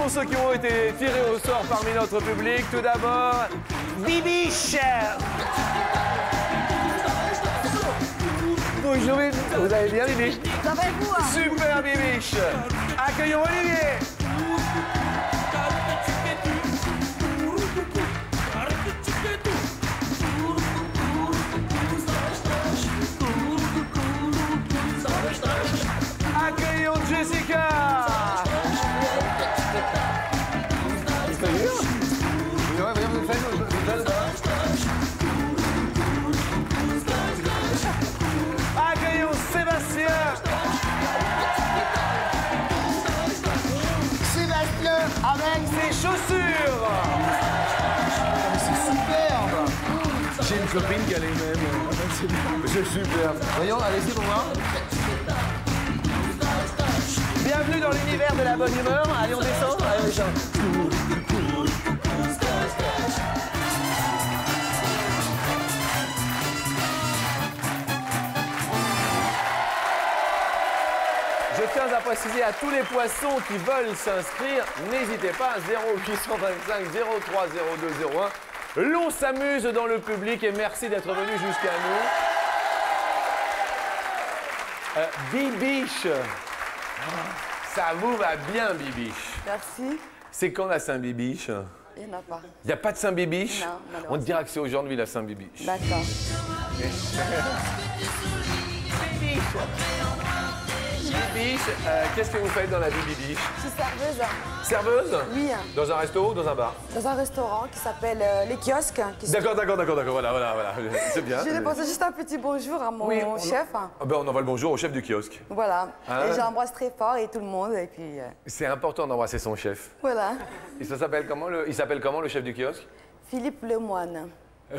sont ceux qui ont été tirés au sort parmi notre public. Tout d'abord, Bibiche. Bonjour, vous allez bien, Bibiche? Ça va et vous, hein? Super, Bibiche. Accueillons Olivier. Accueillons Jessica. Accueillons Sébastien. Sébastien avec Ses chaussures. c'est superbe. J'ai une copine qui a les mêmes. C'est superbe. Voyons, allez-y pour voir. Bienvenue dans l'univers de la bonne humeur. Allez, on descend. Allez, on descend. Je tiens à préciser à tous les poissons qui veulent s'inscrire, n'hésitez pas, 0825 03 02 01. L'on s'amuse dans le public et merci d'être venu jusqu'à nous. Bibiche, ça vous va bien, Bibiche. Merci. C'est quand la Saint-Bibiche? Il n'y en a pas. Il n'y a pas de Saint-Bibiche? Non, malheureusement. On te dira que c'est aujourd'hui la Saint-Bibiche. D'accord. Bibiche, qu'est-ce que vous faites dans la vie, Bibiche? Je suis serveuse. Serveuse? Oui. Dans un resto ou dans un bar? Dans un restaurant qui s'appelle Les Kiosques. D'accord, voilà. C'est bien. Je vais passer juste un petit bonjour à mon chef. Ah ben, on envoie le bonjour au chef du kiosque. Voilà. Hein? Et j'embrasse très fort et tout le monde. Et puis C'est important d'embrasser son chef. voilà. Et ça s'appelle comment il s'appelle comment le chef du kiosque? Philippe Lemoine.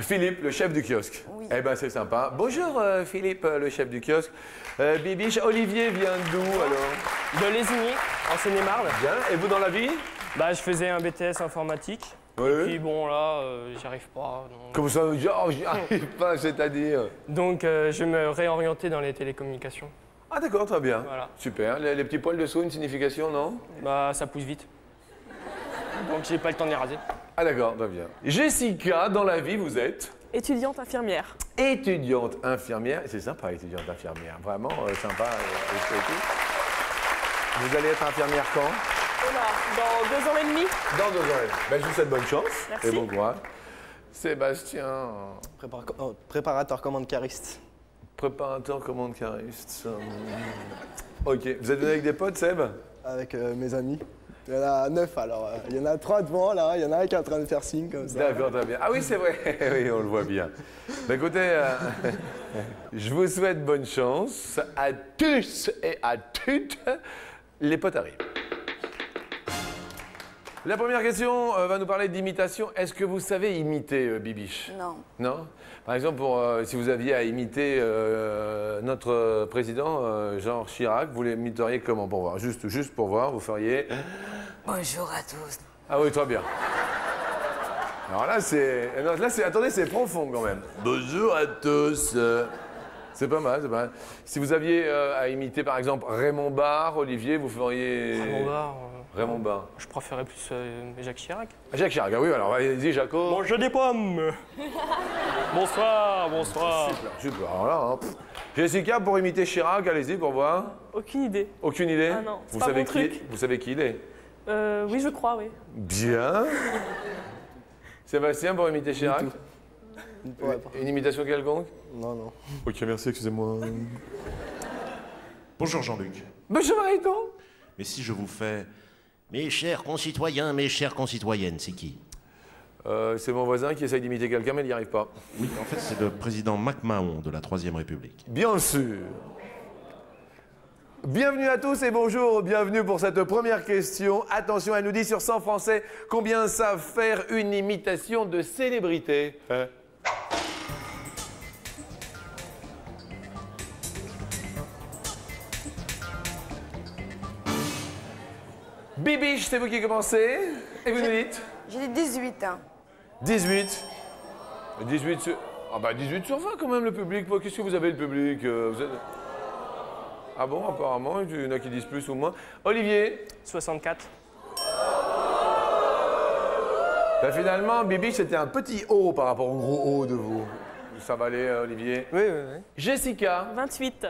Philippe, le chef du kiosque. Oui. Eh ben c'est sympa. Bonjour Philippe, le chef du kiosque. Bibiche, Olivier vient d'où alors? De Lésigny, en Seine-et-Marne. Bien. Et vous dans la vie? Bah, je faisais un BTS informatique. Oui. Et puis bon, là, j'y arrive pas. Comme ça, genre, j'y arrive pas, c'est-à-dire. Donc, je vais me réorienter dans les télécommunications. Ah d'accord, très bien. Voilà. Super. Les petits poils dessous, une signification, non? Bah, ça pousse vite. Donc, j'ai pas le temps de les raser. Ah d'accord, très bien. Jessica, dans la vie, vous êtes Étudiante infirmière. étudiante infirmière. C'est sympa, étudiante infirmière. Vraiment sympa. Et tout. Vous allez être infirmière quand? Dans 2 ans et demi. Dans 2 ans. Ben, je vous souhaite bonne chance. Merci. Et bon courage. Sébastien, Préparateur commande cariste. préparateur commande cariste. Ok. Vous êtes venu avec des potes, Seb? Avec mes amis. Il y en a 9 alors. Il y en a 3 devant là, il y en a un qui est en train de faire signe comme ça. D'accord, très bien. Ah oui, c'est vrai. Oui, on le voit bien. Ben, écoutez, je vous souhaite bonne chance à tous et à toutes. Les potes arrivent. La première question va nous parler d'imitation. Est-ce que vous savez imiter Bibiche? Non. Non? Par exemple, si vous aviez à imiter notre président, Jean Chirac, vous l'imiteriez comment pour voir? Juste pour voir, vous feriez... Bonjour à tous. Ah oui, très bien. Alors là, attendez, c'est profond quand même. Bonjour à tous. C'est pas mal, c'est pas mal. Si vous aviez à imiter, par exemple, Raymond Barre, Olivier, vous feriez... Raymond Barre, Raymond Barre. je préférais plus Jacques Chirac. Jacques Chirac, ah oui, alors vas-y, Jaco. Mange des pommes. Bonsoir. Super, alors là, hein. Jessica, pour imiter Chirac, allez-y pour voir. Aucune idée. Aucune idée? Ah non, c'est Vous pas savez mon truc. vous savez qui il est? Oui, je crois, oui. Bien. Sébastien, pour imiter Chirac? Je ne pourrais pas. Une imitation quelconque? Non. Ok, merci, excusez-moi. Bonjour Jean-Luc. Bonjour Mariton. Mais si je vous fais mes chers concitoyens, mes chères concitoyennes, c'est qui? C'est mon voisin qui essaye d'imiter quelqu'un, mais il n'y arrive pas. Oui, en fait, c'est le président MacMahon de la Troisième République. Bien sûr. Bienvenue à tous et bonjour, bienvenue pour cette première question. Attention, elle nous dit sur 100 Français combien savent faire une imitation de célébrité. Bibiche, c'est vous qui commencez. Et vous nous dites? J'ai dit 18 ans. 18. 18 sur... Ah bah 18 sur 20 quand même le public. Qu'est-ce que vous avez le public vous êtes... Ah bon, apparemment, il y en a qui disent plus ou moins. Olivier? 64. Bah, finalement, Bibi, c'était un petit O par rapport au gros O de vous. Ça va aller, Olivier? Oui, oui, oui. Jessica, 28.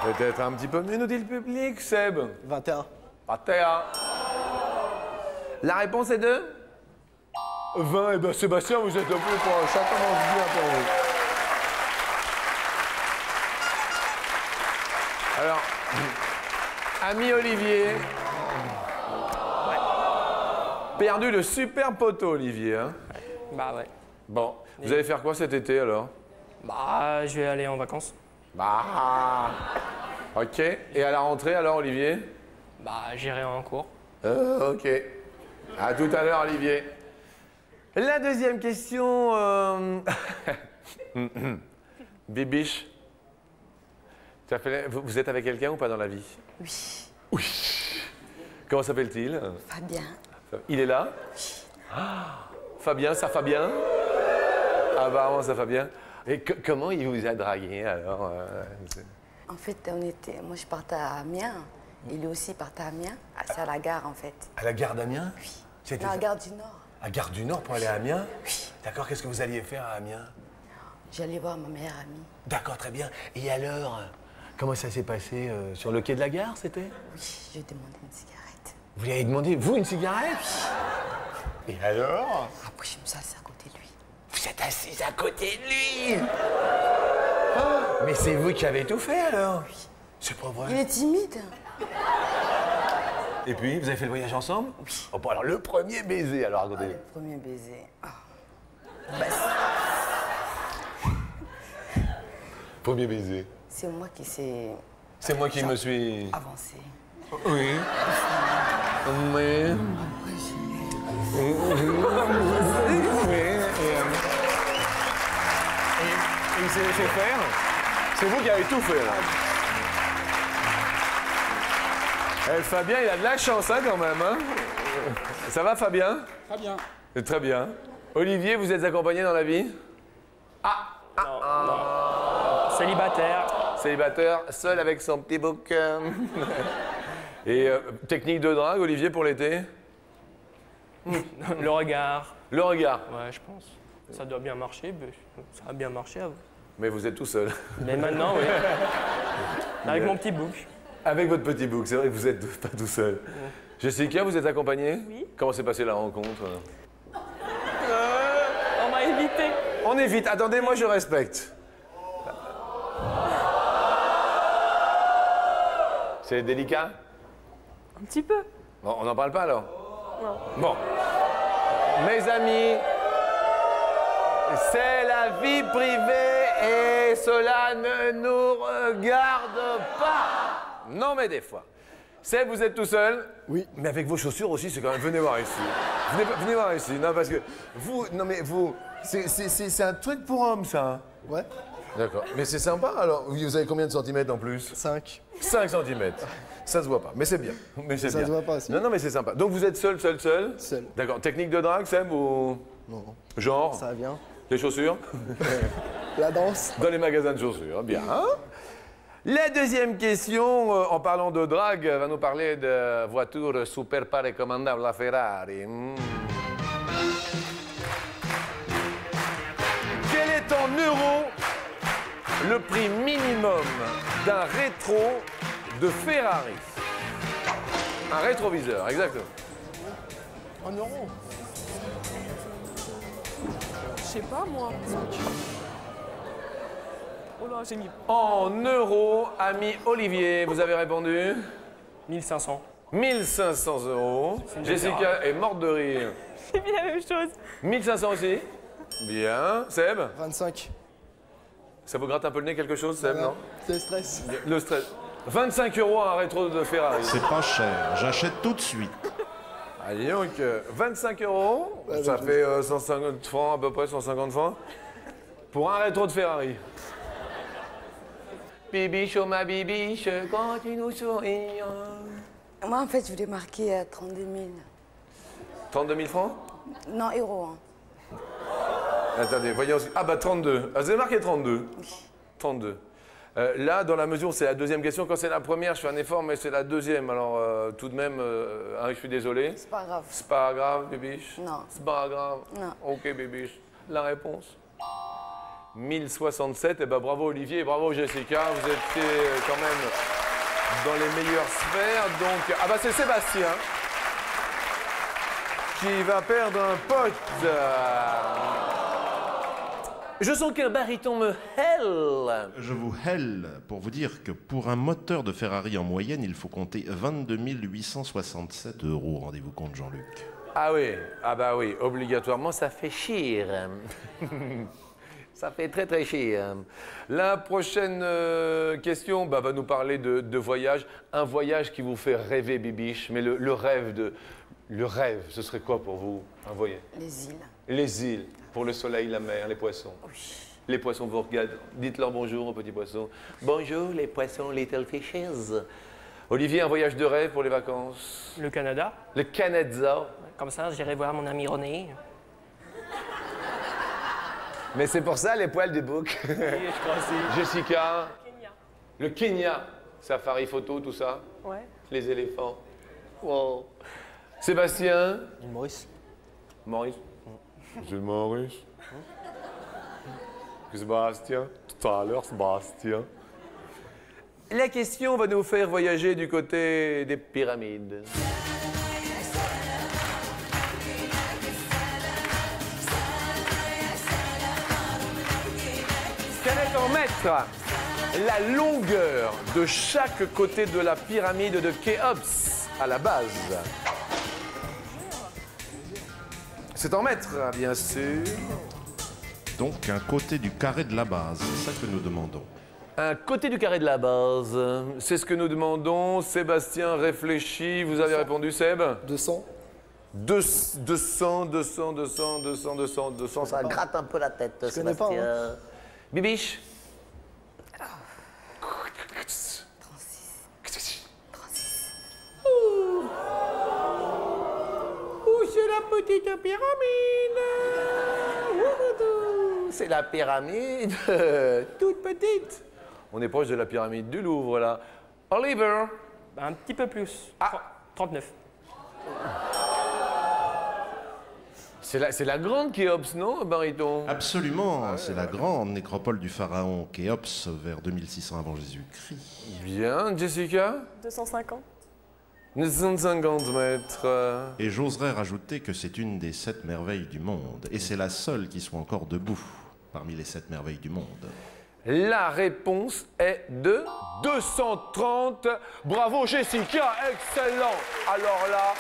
peut-être un petit peu mieux, nous dit le public. Seb, 21. 21. La réponse est de 20. Eh bien, Sébastien, vous êtes le plus proche. Ça commence bien pour vous. Alors, ami Olivier. Perdu le super poteau, Olivier. Hein. Bah ouais. Bon, vous allez faire quoi cet été alors? Bah, je vais aller en vacances. Bah. Ok. Et à la rentrée alors, Olivier? Bah, j'irai en cours. Ok. À tout à l'heure, Olivier. La deuxième question. Bibiche. Vous êtes avec quelqu'un ou pas dans la vie? Oui, Oui. Comment s'appelle-t-il? Fabien. Il est là? Ah, Fabien, ça Fabien? Apparemment, ça Fabien. Et comment il vous a dragué alors? En fait, moi je partais à Amiens. Et lui aussi partait à Amiens. C'est à la gare en fait. À la gare d'Amiens? Oui. C'était Non, à ça la gare du Nord. À Gare du Nord pour aller à Amiens? Oui. D'accord, qu'est-ce que vous alliez faire à Amiens? J'allais voir ma meilleure amie. D'accord, très bien. Et alors, comment ça s'est passé sur le quai de la gare, c'était? Oui, je lui ai demandé une cigarette. Vous lui avez demandé, vous, une cigarette? Et alors? Après, je me suis assise à côté de lui. Vous êtes assise à côté de lui? Ah, mais c'est vous qui avez tout fait alors? Oui. C'est pas vrai. Il est timide. Et puis, vous avez fait le voyage ensemble? Oui. Oh, bon, alors, le premier baiser, alors, racontez. Le premier baiser. Ah. Premier baiser. C'est moi qui s'est C'est moi qui me suis... avancé. Oui. Mais... Et il s'est laissé faire. C'est vous qui avez tout fait, là. Fabien, il a de la chance, hein, quand même. Hein. Ça va, Fabien? Très bien. Très bien. Olivier, vous êtes accompagné dans la vie? Célibataire. Célibataire, seul avec son petit bouquin. Et technique de drague, Olivier, pour l'été? Le regard. Le regard. Ouais, je pense. Ça doit bien marcher. Mais ça a bien marché avant. Mais vous êtes tout seul. Mais maintenant, oui. Avec mon petit bouc. Avec votre petit bouc, c'est vrai que vous n'êtes pas tout seul. Jessica, vous êtes accompagnée? Oui. Comment s'est passée la rencontre? On m'a évité. On évite. Attendez, moi je respecte. C'est délicat? Un petit peu. Bon, on n'en parle pas alors? Non. Bon. Mes amis, c'est la vie privée et cela ne nous regarde pas. Non, mais des fois. Seb, vous êtes tout seul? Oui. Mais avec vos chaussures aussi, c'est quand même... Venez voir ici. Venez voir ici. Non, parce que vous... Non, mais vous... C'est un truc pour hommes, ça. Hein? Ouais. D'accord. Mais c'est sympa, alors. Vous avez combien de centimètres en plus? 5. 5 centimètres. Ça se voit pas, mais c'est bien. Mais c'est Ça bien. se voit pas aussi. Non, non, mais c'est sympa. Donc vous êtes seul? Seul. D'accord. Technique de drague, Seb, ou... Non. Genre? Ça vient. Les chaussures? La danse. Dans les magasins de chaussures, bien. La deuxième question, en parlant de drague, va nous parler de voiture super pas recommandable, la Ferrari. Quel est en euros le prix minimum d'un rétro de Ferrari? Un rétroviseur, exactement. En euros. Je sais pas, moi. Oh là, j'ai mis. En euros, ami Olivier, vous avez répondu? 1500. 1500 €. Jessica est morte de rire. J'ai mis la même chose. 1500 aussi? Bien. Seb? 25. Ça vous gratte un peu le nez quelque chose, Seb, non? C'est le stress. Le stress. 25 € un rétro de Ferrari. C'est pas cher, j'achète tout de suite. Allez donc, 25 €, ça fait 150 francs, à peu près 150 francs, pour un rétro de Ferrari. Bibiche, oh ma bibiche, quand tu nous souris. Moi, en fait, je voulais marquer 32 000. 32 000 francs? Non, euros. Attendez, voyons. Ah bah 32. Ah, vous avez marqué 32. 32. Là, dans la mesure, c'est la deuxième question. Quand c'est la première, je fais un effort, mais c'est la deuxième. Alors, tout de même, je suis désolé. C'est pas grave. C'est pas grave, Bibiche? Non. C'est pas grave? Non. Ok, Bibiche. La réponse? 1067. Eh ben, bravo Olivier et bravo Jessica. Vous étiez quand même dans les meilleures sphères. Donc, ah bah c'est Sébastien qui va perdre un pote. Je sens qu'un baryton me hèle. Je vous hèle pour vous dire que pour un moteur de Ferrari en moyenne, il faut compter 22 867 €. Rendez-vous compte, Jean-Luc. Ah oui, ah bah oui, obligatoirement, ça fait chier. Ça fait très très cher. La prochaine question va nous parler de voyage. Un voyage qui vous fait rêver, Bibiche. Mais le rêve, ce serait quoi pour vous, un voyage? Les îles. Les îles, pour le soleil, la mer, les poissons. Oui. Les poissons vous regardent. Dites-leur bonjour aux petits poissons. Bonjour les poissons Little Fishes. Olivier, un voyage de rêve pour les vacances? Le Canada. Le Canada. Comme ça, j'irai voir mon ami René. Mais c'est pour ça les poils de bouc. Oui, je crois aussi. Jessica, Kenya. le Kenya, safari photo, tout ça, Ouais. les éléphants. Wow. Sébastien, Maurice. Maurice. C'est Maurice. Sébastien, tout à l'heure, Sébastien. La question va nous faire voyager du côté des pyramides. Quel est en mètres la longueur de chaque côté de la pyramide de Khéops à la base? C'est en mètres, bien sûr. Donc un côté du carré de la base, c'est ça que nous demandons. Un côté du carré de la base, c'est ce que nous demandons. Sébastien réfléchit. Vous avez répondu, Seb? 200. 200, ça gratte un peu la tête, Je connais pas, Sébastien. Bibiche? 36. Ouh, c'est la petite pyramide. C'est la pyramide toute petite. On est proche de la pyramide du Louvre, là. Oliver? Un petit peu plus. Ah. 39. C'est la grande Khéops, non, Baryton? Absolument, c'est la grande nécropole du pharaon Khéops vers 2600 avant Jésus-Christ. Bien, Jessica? 250. 950 mètres. Et j'oserais rajouter que c'est une des 7 merveilles du monde. Et c'est la seule qui soit encore debout parmi les 7 merveilles du monde. La réponse est de 230. Bravo, Jessica, excellent. Alors là,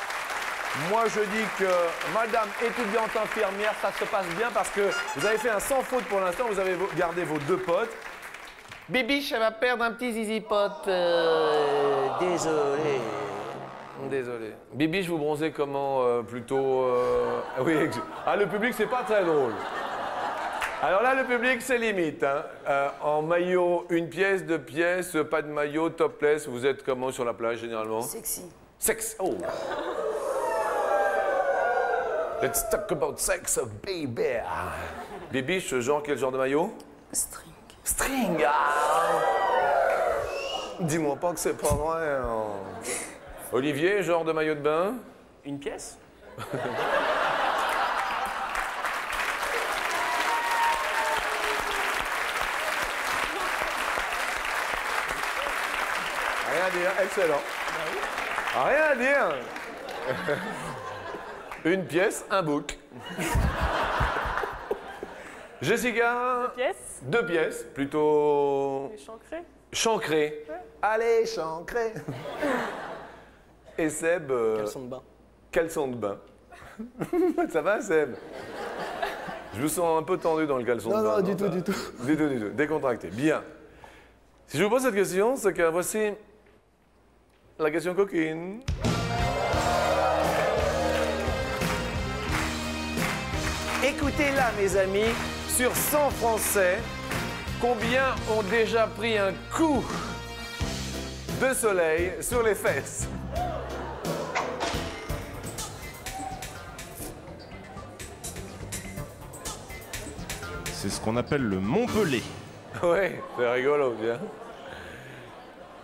moi je dis que madame étudiante infirmière, ça se passe bien parce que vous avez fait un sans faute pour l'instant, vous avez gardé vos 2 potes. Bibiche, elle va perdre un petit zizipote. Désolé. Désolé. Bibiche, vous bronzez comment? Plutôt... Oui, le public, c'est pas très drôle. Alors là, le public, c'est limite. Hein. En maillot, 1 pièce, 2 pièces, pas de maillot, topless. Vous êtes comment sur la plage, généralement? Sexy. Sex. Oh. Let's talk about sex, baby. Bibiche, quel genre de maillot? String. String. Ah. Dis-moi pas que c'est pas vrai. Hein. Olivier, genre de maillot de bain? Une pièce. Rien à dire, excellent. Rien à dire. 1 pièce, 1 bouc. Jessica? Pièce. 2 pièces, plutôt Chancré. chancré. Allez, chancré. Et Seb? Caleçon de bain. Caleçon de bain. Ça va, Seb? Je vous sens un peu tendu dans le caleçon de bain. Non, du tout. Du tout. Décontracté. Bien. Si je vous pose cette question, c'est que voici la question coquine. Écoutez-la, mes amis, sur 100 Français, combien ont déjà pris un coup de soleil sur les fesses? C'est ce qu'on appelle le Montpellier. Oui, c'est rigolo, bien.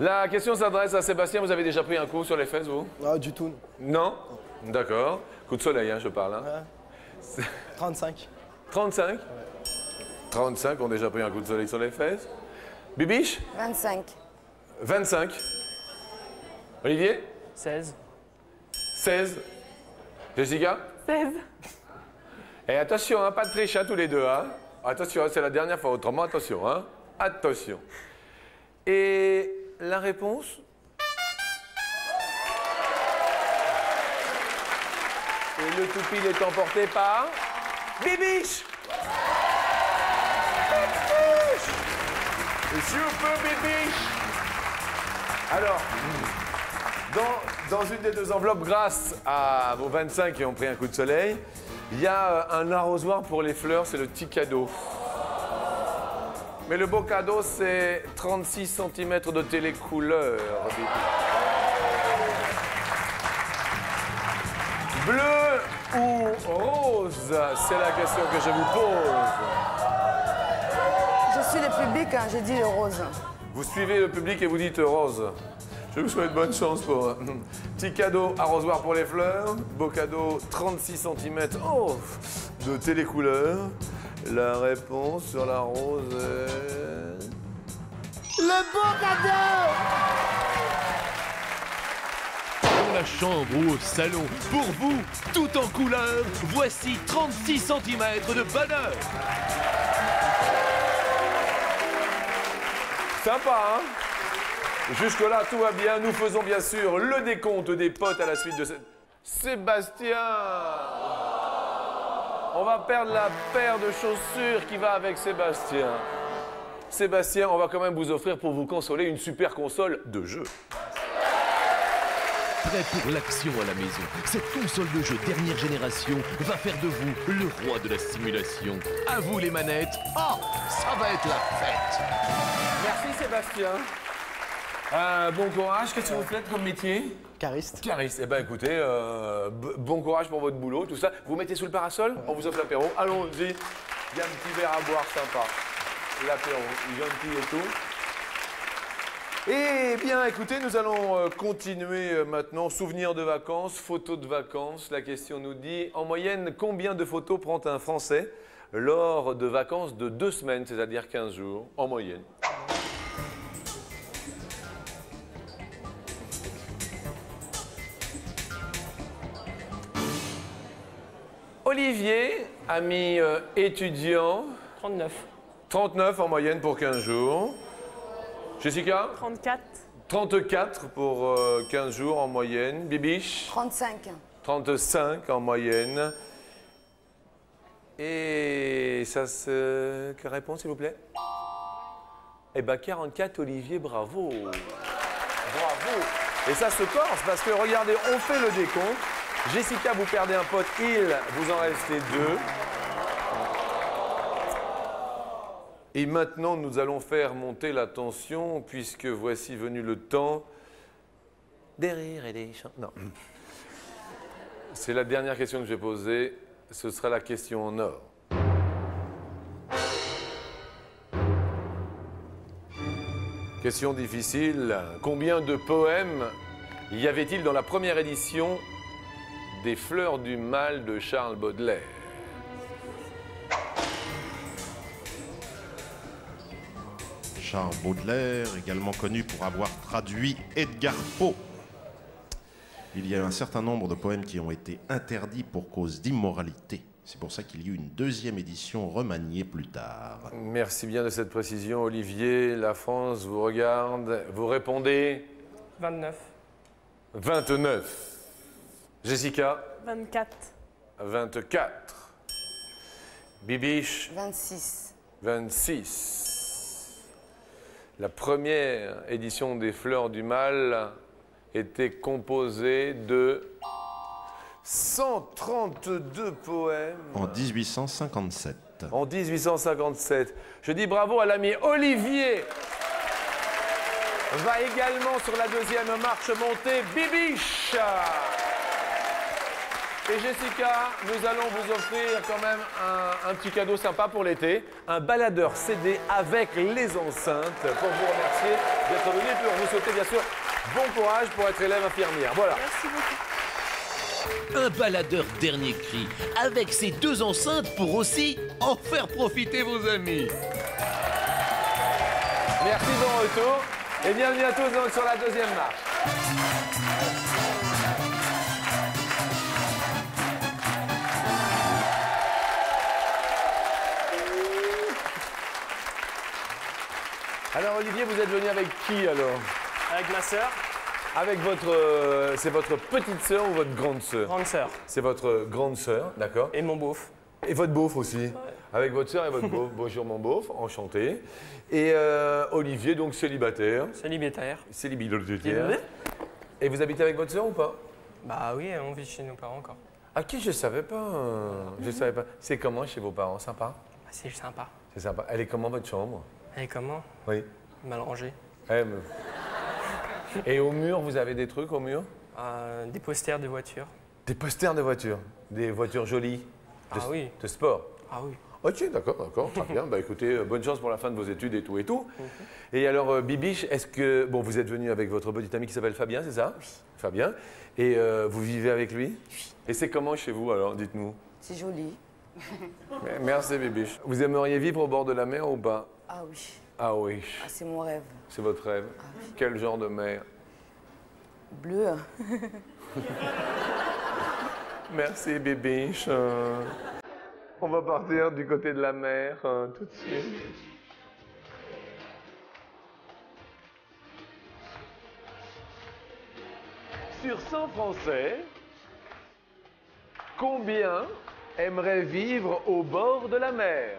La question s'adresse à Sébastien. Vous avez déjà pris un coup sur les fesses, vous? Non, du tout. Non? D'accord. Coup de soleil, hein, je parle. Hein. Ouais. 35. 35? 35 ont déjà pris un coup de soleil sur les fesses. Bibiche? 25. 25. Olivier? 16. 16. Jessica? 16. Et attention, hein, pas de triche, hein, tous les deux. Hein. Attention, c'est la dernière fois, autrement, attention. Hein. Attention. Et la réponse? Et le toupil est emporté par... Bibiche! Bibiche! Super Bibiche! Alors, dans une des deux enveloppes, grâce à vos 25 qui ont pris un coup de soleil, il y a un arrosoir pour les fleurs, c'est le petit cadeau. Mais le beau cadeau, c'est 36 cm de télécouleur. Bleu ou rose? C'est la question que je vous pose. Je suis le public, hein, j'ai dit le rose. Vous suivez le public et vous dites rose. Je vous souhaite bonne chance pour petit cadeau arrosoir pour les fleurs, beau cadeau 36 cm de télécouleur. La réponse sur la rose est... Le beau cadeau! Dans la chambre ou au salon, pour vous, tout en couleur, voici 36 cm de bonheur. Sympa, hein? Jusque-là, tout va bien. Nous faisons bien sûr le décompte des potes à la suite de cette... Sébastien! On va perdre la paire de chaussures qui va avec Sébastien. Sébastien, on va quand même vous offrir pour vous consoler une super console de jeu. Prêt pour l'action à la maison, cette console de jeu dernière génération va faire de vous le roi de la simulation. À vous les manettes. Oh, ça va être la fête. Merci Sébastien. Bon courage, qu'est-ce que vous faites comme métier? Cariste. Cariste. Eh bien écoutez, bon courage pour votre boulot, tout ça. Vous mettez sous le parasol, on vous offre l'apéro. Allons-y. Il y a un petit verre à boire sympa. L'apéro, gentil et tout. Eh bien, écoutez, nous allons continuer maintenant. Souvenirs de vacances, photos de vacances. La question nous dit, en moyenne, combien de photos prend un Français lors de vacances de 2 semaines, c'est-à-dire 15 jours, en moyenne? Olivier, ami étudiant. 39. 39 en moyenne pour 15 jours. Jessica? 34. 34 pour 15 jours en moyenne. Bibiche? 35. 35 en moyenne. Et ça se... Quelle réponse, s'il vous plaît? Eh bien, 44, Olivier, bravo. Bravo. Et ça se corse parce que, regardez, on fait le décompte. Jessica, vous perdez un pote, vous en restez 2. Et maintenant, nous allons faire monter la tension, puisque voici venu le temps des rires et des chants. Non. C'est la dernière question que je vais poser. Ce sera la question en or. Question difficile. Combien de poèmes y avait-il dans la première édition des Fleurs du Mal de Charles Baudelaire? Charles Baudelaire, également connu pour avoir traduit Edgar Poe. Il y a un certain nombre de poèmes qui ont été interdits pour cause d'immoralité. C'est pour ça qu'il y a eu une deuxième édition remaniée plus tard. Merci bien de cette précision, Olivier. La France vous regarde. Vous répondez 29. 29. Jessica? 24. 24. Bibiche? 26. 26. La première édition des Fleurs du Mal était composée de 132 poèmes. En 1857. En 1857. Je dis bravo à l'ami Olivier. Va également sur la deuxième marche montée Bibiche. Et Jessica, nous allons vous offrir quand même un petit cadeau sympa pour l'été. Un baladeur CD avec les enceintes pour vous remercier d'être venu et pour vous souhaiter bien sûr bon courage pour être élève infirmière. Voilà. Merci beaucoup. Un baladeur dernier cri avec ses 2 enceintes pour aussi en faire profiter vos amis. Merci, bon retour. Et bienvenue à tous donc sur la deuxième marche. Alors Olivier, vous êtes venu avec qui alors? Avec ma sœur, Avec votre... c'est votre petite sœur ou votre grande sœur? grande sœur, C'est votre grande sœur, d'accord. et mon beauf. Et votre beauf aussi. Avec votre sœur et votre beauf. Bonjour mon beauf, enchanté. Et Olivier, donc célibataire. Célibataire. Célibataire. Et vous habitez avec votre sœur ou pas? Bah oui, on vit chez nos parents encore. À qui je savais pas. Je savais pas. C'est comment chez vos parents? Sympa? Bah, c'est sympa. C'est sympa. Elle est comment votre chambre? Et comment? Oui. Mal rangé. Et au mur, vous avez des trucs au mur? Des posters de voitures. Des posters de voitures. Des voitures jolies. Ah oui. De sport. Ah oui. Ok, d'accord, très bien. Bah écoutez, bonne chance pour la fin de vos études et tout et tout. Et alors, Bibiche, est-ce que... Bon, vous êtes venu avec votre petit ami qui s'appelle Fabien, c'est ça? Oui. Fabien. Et vous vivez avec lui? Oui. Et c'est comment chez vous alors, dites-nous? C'est joli. Merci Bibiche. Vous aimeriez vivre au bord de la mer ou pas? Ah oui. Ah oui, Ah, c'est mon rêve. c'est votre rêve. Quel genre de mer? Bleu. Merci Bibiche. On va partir du côté de la mer tout de suite. Sur 100 Français, combien aimeraient vivre au bord de la mer?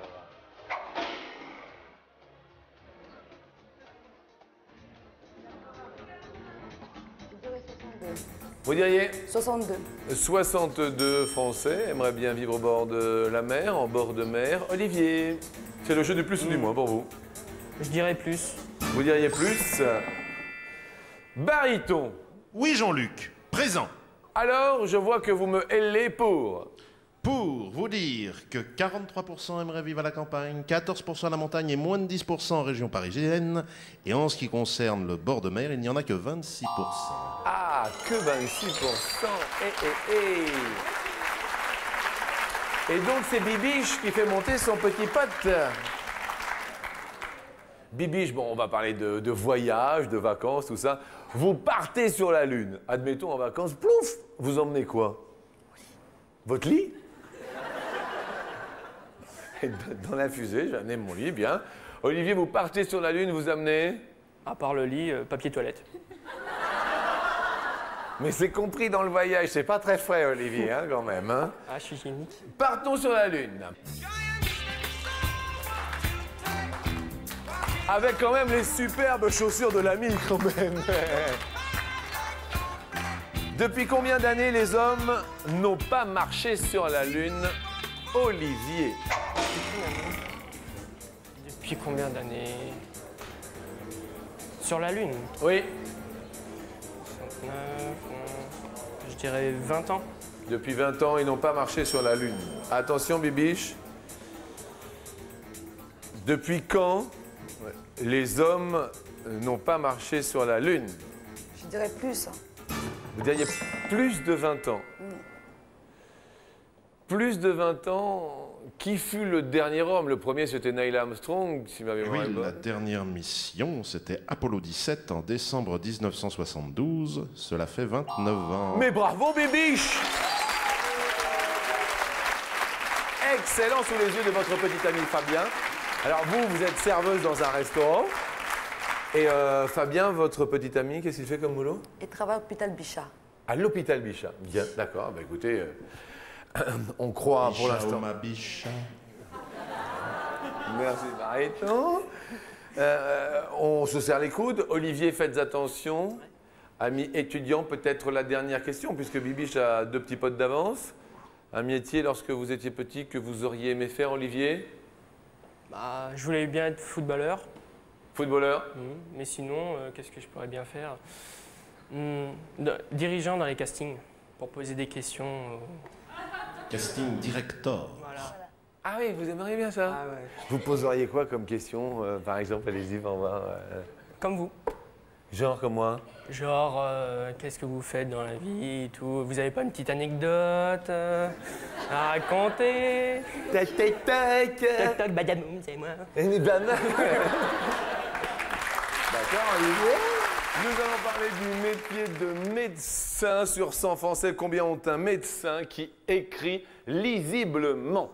Vous diriez 62. 62 Français aimeraient bien vivre au bord de la mer, en bord de mer. Olivier, c'est le jeu du plus ou du moins pour vous. Je dirais plus. Vous diriez plus? Baryton. Oui, Jean-Luc, présent. Alors, je vois que vous me hellez pour. Pour vous dire que 43% aimeraient vivre à la campagne, 14% à la montagne et moins de 10% en région parisienne. Et en ce qui concerne le bord de mer, il n'y en a que 26%. Ah, que 26%. Et donc, c'est Bibiche qui fait monter son petit pote. Bibiche, bon, on va parler de voyage, de vacances, tout ça. Vous partez sur la Lune. Admettons, en vacances, plouf, vous emmenez quoi? Votre lit? Et dans la fusée, j'ai amené mon lit, bien. Olivier, vous partez sur la Lune, vous amenez? À part le lit, papier toilette. Mais c'est compris dans le voyage, c'est pas très frais, Olivier, hein, quand même. Hein. Ah, je suis hygiénique. Partons sur la Lune. Avec quand même les superbes chaussures de l'ami, quand même. Depuis combien d'années les hommes n'ont pas marché sur la Lune? Olivier. Depuis combien d'années? Sur la Lune? Oui. 69, je dirais 20 ans. Depuis 20 ans, ils n'ont pas marché sur la Lune. Attention, Bibiche. Depuis quand les hommes n'ont pas marché sur la Lune? Je dirais plus. Vous diriez plus de 20 ans. Plus de 20 ans, qui fut le dernier homme? Le premier, c'était Neil Armstrong, si ma mémoire est Oui, la bonne. dernière mission, c'était Apollo 17 en décembre 1972. Cela fait 29 ans. Mais bravo, Bibiche! Excellent sous les yeux de votre petit ami Fabien. Alors vous êtes serveuse dans un restaurant. Et Fabien, votre petit ami, qu'est-ce qu'il fait comme boulot? Il travaille à l'hôpital Bichat. À l'hôpital Bichat. Bien, d'accord. Bah, écoutez, on croit pour l'instant. Ma biche. Merci, Baryton. On se serre les coudes. Olivier, faites attention. Ami étudiant, peut-être la dernière question, puisque Bibiche a 2 petits potes d'avance. Un métier, lorsque vous étiez petit, que vous auriez aimé faire, Olivier? Bah, je voulais bien être footballeur. Footballeur? Mais sinon, qu'est-ce que je pourrais bien faire? Dirigeant dans les castings, pour poser des questions Casting director. Voilà. Ah oui, vous aimeriez bien ça? Ah ouais. Vous poseriez quoi comme question, par exemple, allez-y, on va. Comme vous. Genre comme moi? Genre, qu'est-ce que vous faites dans la vie et tout? Vous avez pas une petite anecdote à raconter? Tac, tac, tac. Toc toc, badamoum, c'est moi. Une banane. D'accord, Olivier. Nous allons parler du métier de médecin sur 100 Français. Combien ont un médecin qui écrit lisiblement?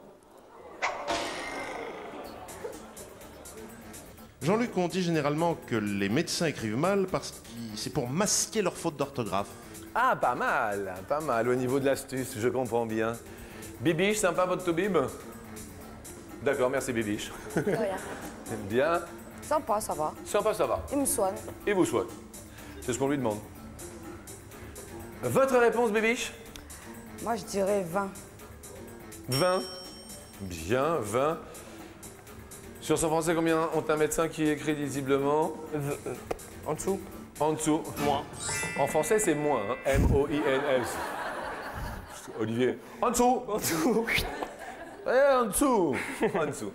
Jean-Luc, on dit généralement que les médecins écrivent mal parce que c'est pour masquer leurs fautes d'orthographe. Ah, pas mal au niveau de l'astuce, je comprends bien. Bibiche, sympa votre toubib? D'accord, merci Bibiche. De rien. Bien. Sympa, ça va. Sympa, ça va. Il me soigne. Et vous soigne. C'est ce qu'on lui demande. Votre réponse, Bibiche? Moi, je dirais 20. 20. Bien, 20. Sur 100 Français, combien ont un médecin qui écrit lisiblement? En dessous? En dessous. Moins. En français, c'est moins. Hein. M-O-I-N-S. Olivier. En dessous. En dessous. En dessous. En dessous.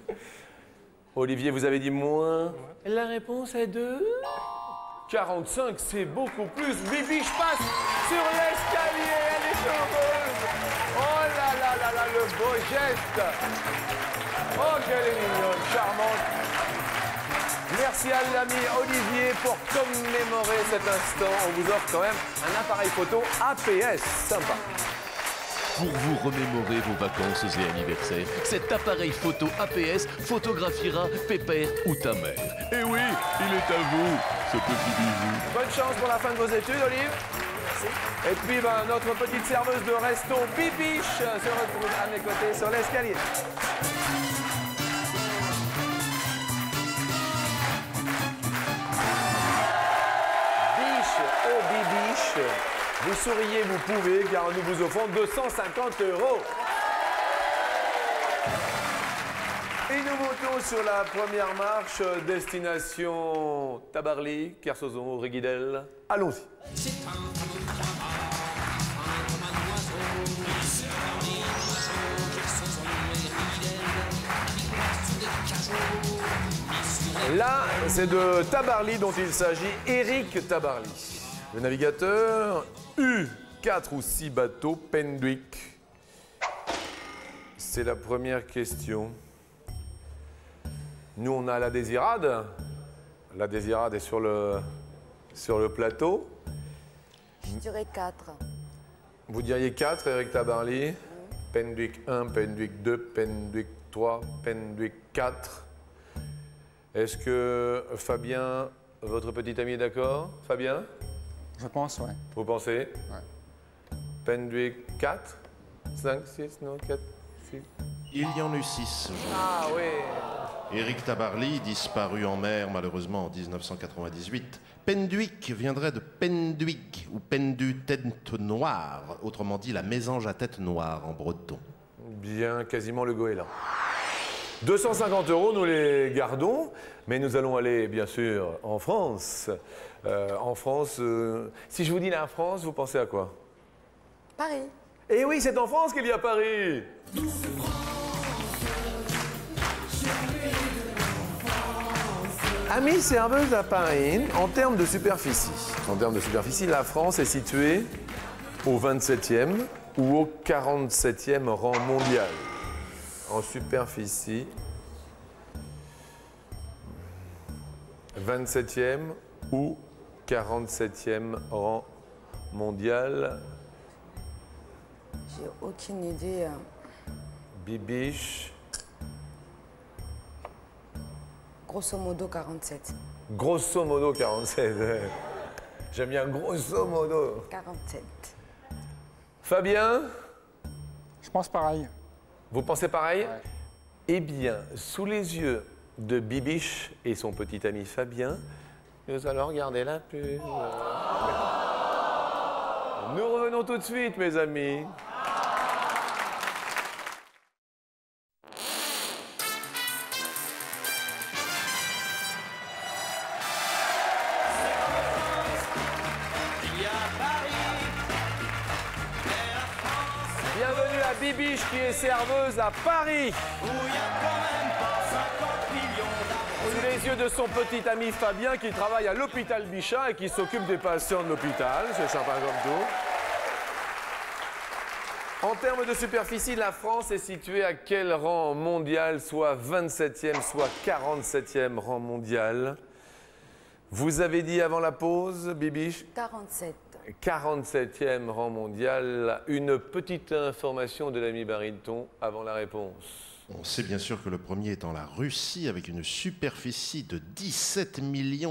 Olivier, vous avez dit moins. La réponse est de 45, c'est beaucoup plus. Bibiche passe sur l'escalier, elle est heureuse. Oh là là là là, le beau geste. Oh, qu'elle est mignonne, charmante. Merci à l'ami Olivier pour commémorer cet instant. On vous offre quand même un appareil photo APS. Sympa. Pour vous remémorer vos vacances et anniversaires, cet appareil photo APS photographiera Pépère ou ta mère. Et oui, il est à vous, ce petit bijou. Bonne chance pour la fin de vos études, Olive. Et puis, notre petite serveuse de resto, Bibiche, se retrouve à mes côtés sur l'escalier. Biche, oh Bibiche, vous souriez, vous pouvez, car nous vous offrons 250 €. Et nous montons sur la première marche, destination Tabarly, Kersozon, Riguidel. Allons-y. Là, c'est de Tabarly dont il s'agit, Éric Tabarly. Le navigateur, U4 ou 6 bateaux, Penduic. C'est la première question. Nous, on a la Désirade. La Désirade est sur le plateau. Je dirais 4. Vous diriez 4, Éric Tabarly. Penduic 1, Penduic 2, Penduic 3, Penduic 4. Est-ce que Fabien, votre petit ami, est d'accord? Fabien? Je pense, ouais. Vous pensez? Ouais. Penduic 4, 5, 6, non, 4, 6. Il y en eut 6. Ah oui. Éric Tabarly, disparu en mer malheureusement en 1998. Penduic viendrait de Penduig ou Pendu tête noire, autrement dit la mésange à tête noire en breton. Bien, quasiment le goéland. 250 €, nous les gardons, mais nous allons aller, bien sûr, en France. En France, si je vous dis la France, vous pensez à quoi? Paris. Eh oui, c'est en France qu'il y a Paris. Amis serveuses à Paris, en termes de superficie. En termes de superficie, la France est située au 27e ou au 47e rang mondial. En superficie, 27e ou 47e rang mondial. J'ai aucune idée. Bibiche. Grosso modo 47. Grosso modo 47. J'aime bien grosso modo. 47. Fabien, Je pense pareil. vous pensez pareil? Ouais. Eh bien, sous les yeux de Bibiche et son petit ami Fabien, nous allons regarder la pub. Nous revenons tout de suite, mes amis. Bibiche qui est serveuse à Paris. Sous les yeux de son petit ami Fabien qui travaille à l'hôpital Bichat et qui s'occupe des patients de l'hôpital. C'est sympa comme tout. En termes de superficie, la France est située à quel rang mondial? Soit 27e, soit 47e rang mondial. Vous avez dit avant la pause, Bibiche? 47. 47e rang mondial. Une petite information de l'ami Baryton avant la réponse. On sait bien sûr que le premier est en la Russie avec une superficie de 17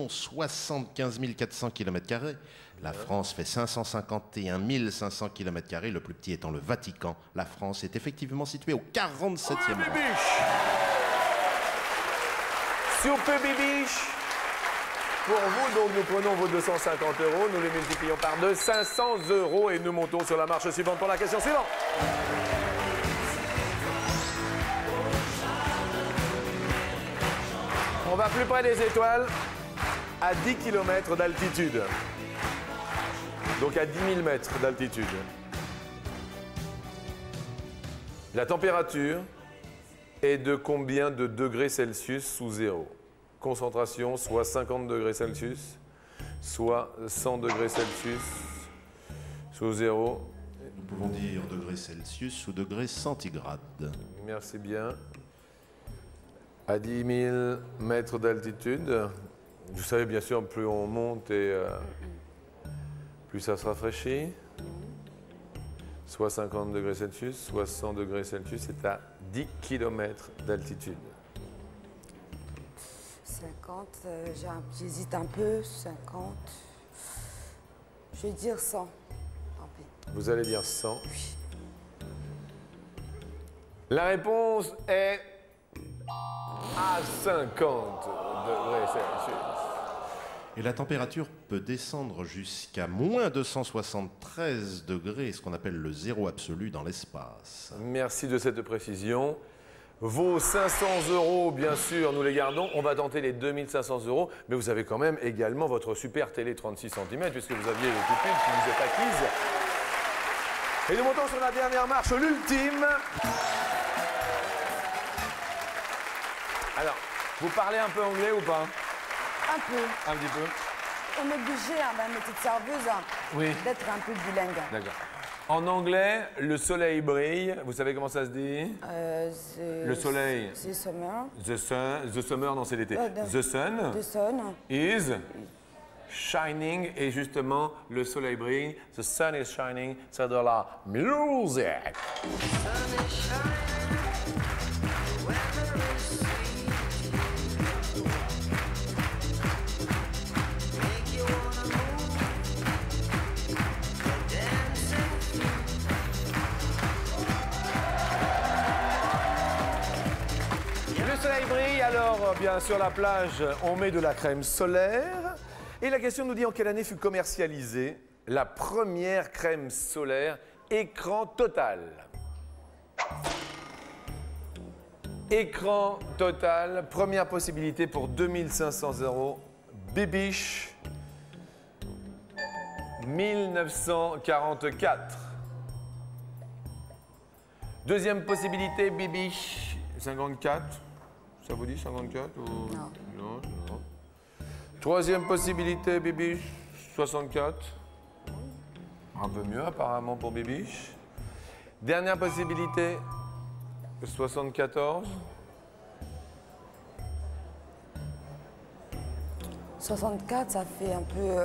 75 400 km². La France fait 551 500 km², le plus petit étant le Vatican. La France est effectivement située au 47e rang. Bibiche. Super Bibiche. Pour vous, donc, nous prenons vos 250 €, nous les multiplions par 2, 500 € et nous montons sur la marche suivante pour la question suivante. On va plus près des étoiles, à 10 km d'altitude. Donc à 10 000 mètres d'altitude. La température est de combien de degrés Celsius sous zéro? Concentration, soit 50 degrés Celsius, soit 100 degrés Celsius sous zéro. Nous pouvons dire degrés Celsius ou degrés centigrades. Merci bien. À 10 000 mètres d'altitude, vous savez bien sûr, plus on monte et plus ça se rafraîchit. Soit 50 degrés Celsius, soit 100 degrés Celsius, c'est à 10 km d'altitude. 50, j'hésite un peu. 50. Je vais dire 100. Tant pis. Vous allez dire 100. La réponse est à 50 degrés Celsius. Et la température peut descendre jusqu'à moins 273 degrés, ce qu'on appelle le zéro absolu dans l'espace. Merci de cette précision. Vos 500 €, bien sûr, nous les gardons. On va tenter les 2500 €, mais vous avez quand même également votre super télé 36 cm, puisque vous aviez les pupilles qui vous êtes acquises. Et nous montons sur la dernière marche, l'ultime. Alors, vous parlez un peu anglais ou pas? Un peu. Un petit peu. On est obligé, hein, même les petites serveuses, Oui. d'être un peu bilingue. D'accord. En anglais, le soleil brille. Vous savez comment ça se dit? Le soleil. C'est summer. The sun. The summer, non, c'est l'été. The sun. The sun. Is shining. Et justement, le soleil brille. The sun is shining. C'est de la music. Le soleil brille, alors bien sur la plage, on met de la crème solaire. Et la question nous dit en quelle année fut commercialisée la première crème solaire écran total? Écran total, première possibilité pour 2500 €. Bibiche, 1944. Deuxième possibilité, Bibiche, 54. Ça vous dit 54 ou... Non. Non. Troisième possibilité, Bibiche, 64. Un peu mieux apparemment pour Bibiche. Dernière possibilité, 74. 64, ça fait un peu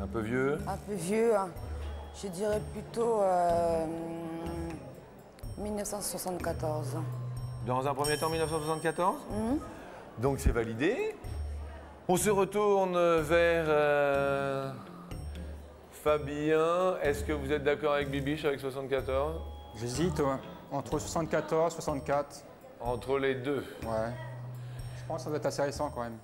Un peu vieux. hein. Je dirais plutôt 1974. Dans un premier temps, 1974. Donc c'est validé. On se retourne vers Fabien. Est-ce que vous êtes d'accord avec Bibiche avec 74? J'hésite entre 74 64. Entre les deux. Ouais. Je pense que ça doit être assez récent quand même.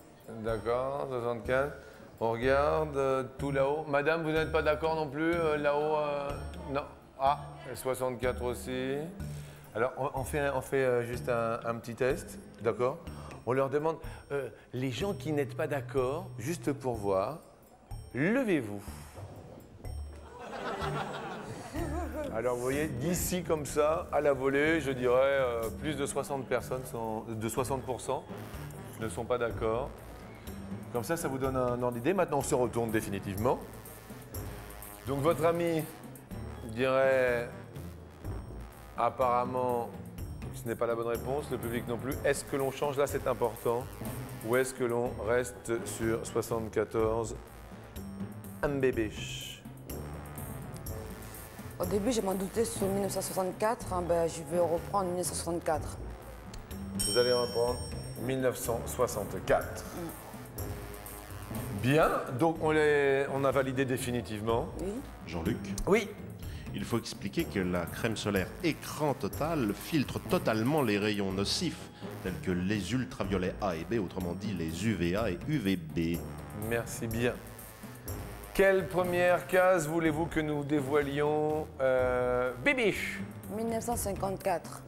D'accord, 64. On regarde tout là-haut. Madame, vous n'êtes pas d'accord non plus là-haut Non. Ah, 64 aussi. Alors, on fait juste un petit test, d'accord? On leur demande, les gens qui n'êtes pas d'accord, juste pour voir, levez-vous. Alors vous voyez, d'ici comme ça, à la volée, je dirais plus de 60 personnes, de 60% ne sont pas d'accord. Comme ça, ça vous donne un ordre d'idée. Maintenant, on se retourne définitivement. Donc votre ami dirait apparemment que ce n'est pas la bonne réponse, le public non plus. Est-ce que l'on change là, c'est important? Ou est-ce que l'on reste sur 74 MBB? Au début, je m'en doutais sur 1964. Hein, ben, je vais reprendre 1964. Vous allez reprendre 1964. Bien, donc on a validé définitivement. Oui. Jean-Luc, Oui. il faut expliquer que la crème solaire écran total filtre totalement les rayons nocifs, tels que les ultraviolets A et B, autrement dit les UVA et UVB. Merci bien. Quelle première case voulez-vous que nous dévoilions Bibiche, 1954.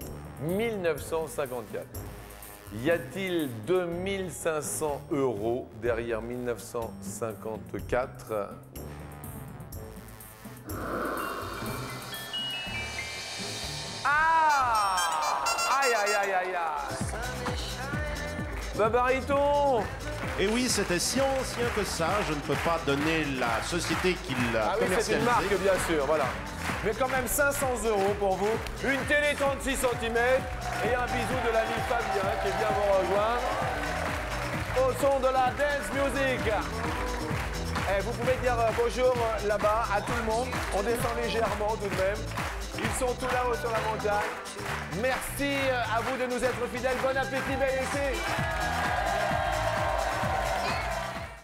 1954. Y a-t-il 2500 € derrière 1954? Ah! Aïe, aïe, aïe, aïe, aïe! Babariton! Et oui, c'était si ancien que ça, je ne peux pas donner la société qui l'a Ah oui, c'est une commercialisé. marque, bien sûr, voilà. Mais quand même 500 € pour vous, une télé 36 cm et un bisou de l'ami Fabien qui vient vous rejoindre au son de la dance music. Eh, vous pouvez dire bonjour là-bas à tout le monde. On descend légèrement tout de même. Ils sont tout là-haut sur la montagne. Merci à vous de nous être fidèles. Bon appétit, bel été.